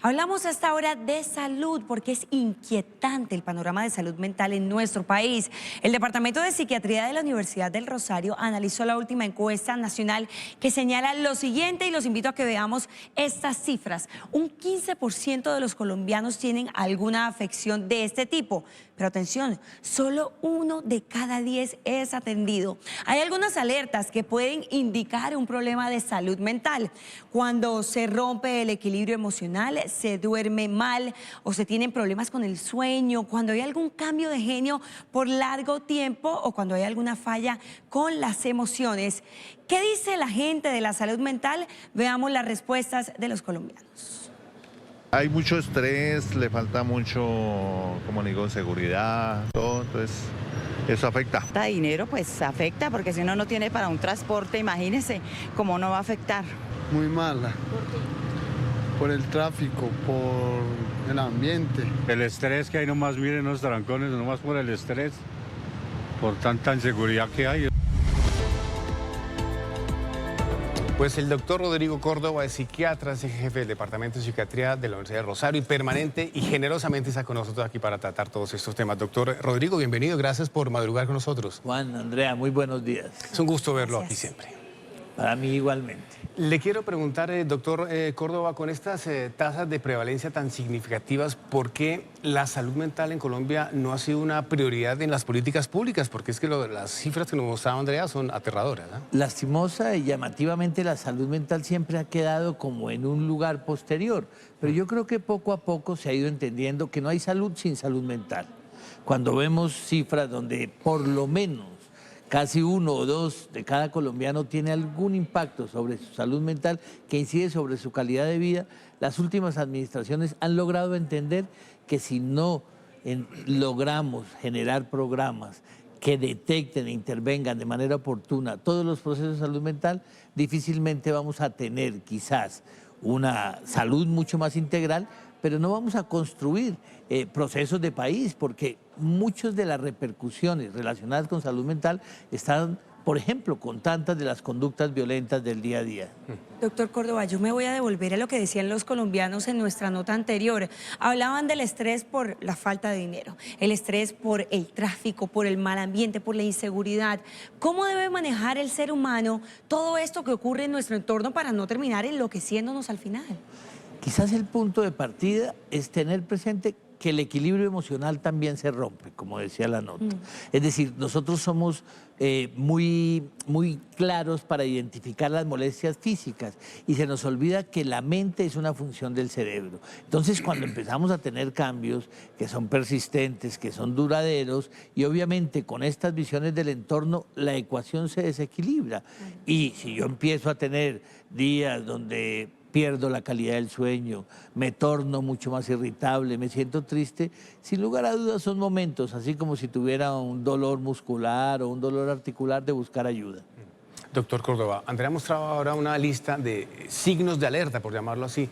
Hablamos hasta ahora de salud porque es inquietante el panorama de salud mental en nuestro país. El Departamento de Psiquiatría de la Universidad del Rosario analizó la última encuesta nacional que señala lo siguiente y los invito a que veamos estas cifras. Un 15% de los colombianos tienen alguna afección de este tipo. Pero atención, solo 1 de cada 10 es atendido. Hay algunas alertas que pueden indicar un problema de salud mental. Cuando se rompe el equilibrio emocional, se duerme mal o se tienen problemas con el sueño, cuando hay algún cambio de genio por largo tiempo o cuando hay alguna falla con las emociones. ¿Qué dice la gente de la salud mental? Veamos las respuestas de los colombianos. Hay mucho estrés, le falta mucho, como digo, seguridad, todo, entonces eso afecta. Falta de dinero, pues afecta, porque si uno no tiene para un transporte, imagínese cómo no va a afectar. Muy mala. ¿Por qué? Por el tráfico, por el ambiente. El estrés que hay nomás, miren los trancones, nomás por el estrés, por tanta inseguridad que hay. Pues el doctor Rodrigo Córdoba es psiquiatra, es jefe del Departamento de Psiquiatría de la Universidad de Rosario y permanente y generosamente está con nosotros aquí para tratar todos estos temas. Doctor Rodrigo, bienvenido, gracias por madrugar con nosotros. Juan, Andrea, muy buenos días. Es un gusto verlo Gracias. aquí siempre. Para mí igualmente. Le quiero preguntar, doctor Córdoba, con estas tasas de prevalencia tan significativas, ¿por qué la salud mental en Colombia no ha sido una prioridad en las políticas públicas? Porque es que las cifras que nos mostraba Andrea son aterradoras, ¿no? Lastimosa y llamativamente la salud mental siempre ha quedado como en un lugar posterior, pero yo creo que poco a poco se ha ido entendiendo que no hay salud sin salud mental. Cuando vemos cifras donde por lo menos casi 1 o 2 de cada colombiano tiene algún impacto sobre su salud mental que incide sobre su calidad de vida, las últimas administraciones han logrado entender que si no logramos generar programas que detecten e intervengan de manera oportuna todos los procesos de salud mental, difícilmente vamos a tener quizás una salud mucho más integral, pero no vamos a construir procesos de país, porque muchas de las repercusiones relacionadas con salud mental están, por ejemplo, con tantas de las conductas violentas del día a día. Doctor Córdoba, yo me voy a devolver a lo que decían los colombianos en nuestra nota anterior. Hablaban del estrés por la falta de dinero, el estrés por el tráfico, por el mal ambiente, por la inseguridad. ¿Cómo debe manejar el ser humano todo esto que ocurre en nuestro entorno para no terminar enloqueciéndonos al final? Quizás el punto de partida es tener presente que el equilibrio emocional también se rompe, como decía la nota. Es decir, nosotros somos muy claros para identificar las molestias físicas y se nos olvida que la mente es una función del cerebro. Entonces, cuando empezamos a tener cambios que son persistentes, que son duraderos, y obviamente con estas visiones del entorno, la ecuación se desequilibra. Y si yo empiezo a tener días donde pierdo la calidad del sueño, me torno mucho más irritable, me siento triste, sin lugar a dudas son momentos, así como si tuviera un dolor muscular o un dolor articular, de buscar ayuda. Doctor Córdoba, Andrea mostraba ahora una lista de signos de alerta, por llamarlo así.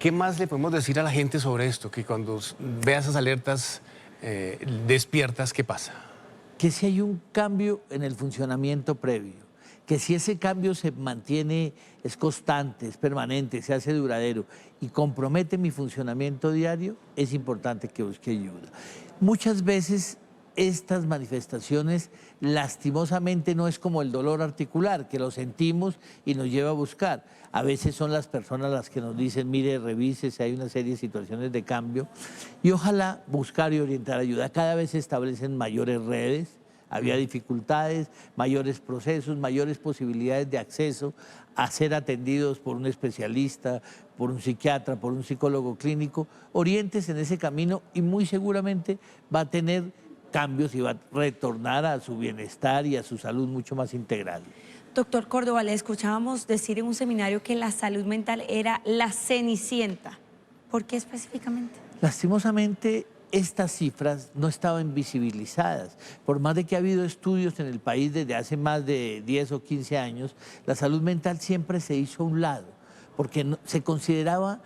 ¿Qué más le podemos decir a la gente sobre esto? Que cuando vea esas alertas despiertas, ¿qué pasa? Que si hay un cambio en el funcionamiento previo, que si ese cambio se mantiene, es constante, es permanente, se hace duradero y compromete mi funcionamiento diario, es importante que busque ayuda. Muchas veces estas manifestaciones lastimosamente no es como el dolor articular, que lo sentimos y nos lleva a buscar. A veces son las personas las que nos dicen, mire, revise si hay una serie de situaciones de cambio, y ojalá buscar y orientar ayuda. Cada vez se establecen mayores redes, había dificultades, mayores procesos, mayores posibilidades de acceso a ser atendidos por un especialista, por un psiquiatra, por un psicólogo clínico. Oriéntese en ese camino y muy seguramente va a tener cambios y va a retornar a su bienestar y a su salud mucho más integral. Doctor Córdoba, le escuchábamos decir en un seminario que la salud mental era la cenicienta. ¿Por qué específicamente? Lastimosamente, estas cifras no estaban visibilizadas. Por más de que ha habido estudios en el país desde hace más de 10 o 15 años, la salud mental siempre se hizo a un lado, porque se consideraba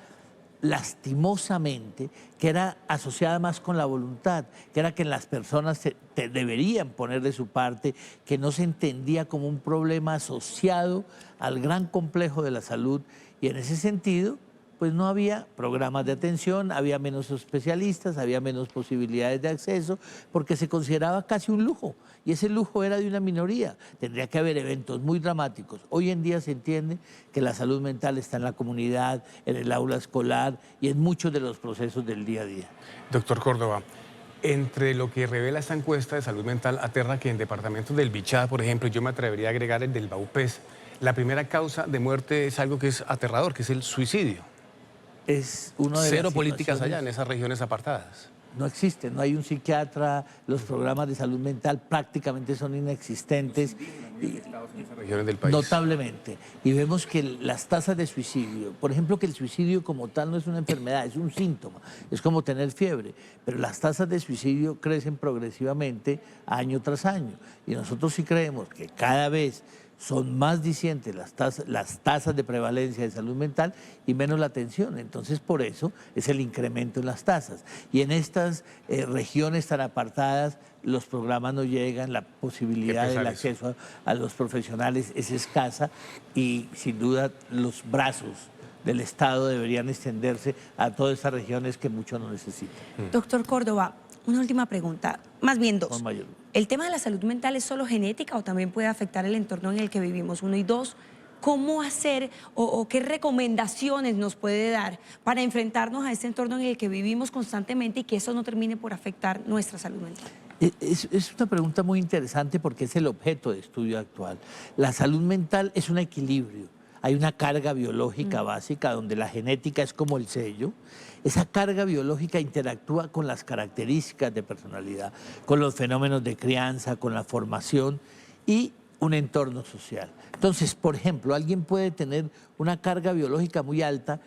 lastimosamente que era asociada más con la voluntad, que era que las personas deberían poner de su parte, que no se entendía como un problema asociado al gran complejo de la salud, y en ese sentido pues no había programas de atención, había menos especialistas, había menos posibilidades de acceso, porque se consideraba casi un lujo, y ese lujo era de una minoría. Tendría que haber eventos muy dramáticos. Hoy en día se entiende que la salud mental está en la comunidad, en el aula escolar y en muchos de los procesos del día a día. Doctor Córdoba, entre lo que revela esta encuesta de salud mental, aterra que en departamentos del Bichá, por ejemplo, yo me atrevería a agregar el del Baupés, la primera causa de muerte es algo que es aterrador, que es el suicidio. Es uno de Cero las políticas allá en situaciones- esas regiones apartadas. No existe, no hay un psiquiatra, los programas de salud mental prácticamente son inexistentes. En esas regiones del país. Notablemente. Y vemos que las tasas de suicidio, por ejemplo, que el suicidio como tal no es una enfermedad, es un síntoma, es como tener fiebre, pero las tasas de suicidio crecen progresivamente año tras año. Y nosotros sí creemos que cada vez son más dicientes las tasas de prevalencia de salud mental y menos la atención. Entonces, por eso es el incremento en las tasas. Y en estas regiones tan apartadas, los programas no llegan, la posibilidad del acceso a los profesionales es escasa y, sin duda, los brazos del Estado deberían extenderse a todas estas regiones que mucho no necesitan. Doctor Córdoba, una última pregunta, más bien dos. Con mayor. ¿El tema de la salud mental es solo genética o también puede afectar el entorno en el que vivimos? Uno, y dos, ¿cómo hacer o qué recomendaciones nos puede dar para enfrentarnos a este entorno en el que vivimos constantemente y que eso no termine por afectar nuestra salud mental? Es una pregunta muy interesante porque es el objeto de estudio actual. La salud mental es un equilibrio. Hay una carga biológica básica donde la genética es como el sello. Esa carga biológica interactúa con las características de personalidad, con los fenómenos de crianza, con la formación y un entorno social. Entonces, por ejemplo, alguien puede tener una carga biológica muy alta,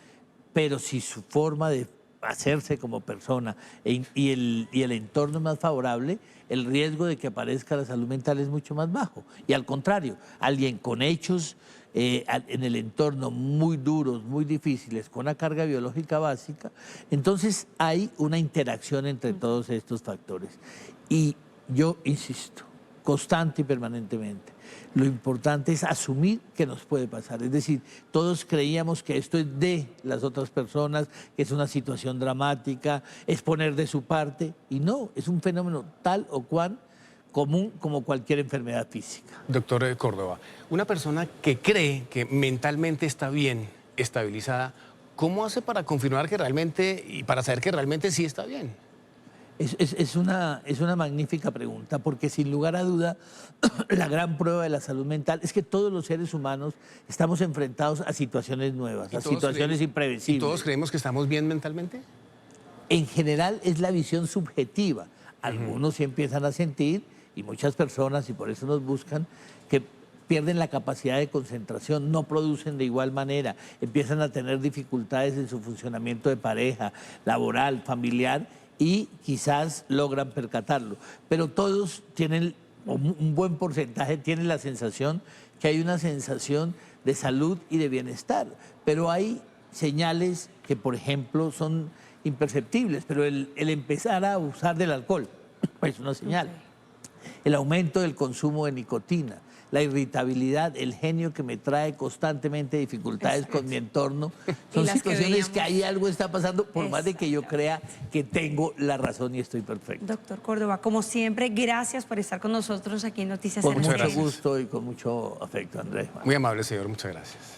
pero si su forma de hacerse como persona y el entorno es más favorable, el riesgo de que aparezca la salud mental es mucho más bajo. Y al contrario, alguien con hechos en el entorno muy duros, muy difíciles, con una carga biológica básica, entonces hay una interacción entre todos estos factores. Y yo insisto, constante y permanentemente, lo importante es asumir que nos puede pasar. Es decir, todos creíamos que esto es de las otras personas, que es una situación dramática, es poner de su parte, y no, es un fenómeno tal o cual común como cualquier enfermedad física. Doctor Córdoba, una persona que cree que mentalmente está bien, estabilizada, ¿cómo hace para confirmar que realmente y para saber que realmente sí está bien? Es una magnífica pregunta, porque sin lugar a duda, la gran prueba de la salud mental es que todos los seres humanos estamos enfrentados a situaciones nuevas, a situaciones imprevisibles. ¿Y todos creemos que estamos bien mentalmente? En general es la visión subjetiva. Algunos sí empiezan a sentir, y muchas personas, y por eso nos buscan, que pierden la capacidad de concentración, no producen de igual manera, empiezan a tener dificultades en su funcionamiento de pareja, laboral, familiar, y quizás logran percatarlo. Pero todos tienen, un buen porcentaje tienen la sensación que hay una sensación de salud y de bienestar. Pero hay señales que, por ejemplo, son imperceptibles, pero el empezar a abusar del alcohol es una señal. El aumento del consumo de nicotina, la irritabilidad, el genio que me trae constantemente dificultades con mi entorno, son situaciones que ahí algo está pasando, por más de que yo crea que tengo la razón y estoy perfecto. Doctor Córdoba, como siempre, gracias por estar con nosotros aquí en Noticias Con RCN. mucho gusto y con mucho afecto, Andrés. Muy amable, señor, muchas gracias.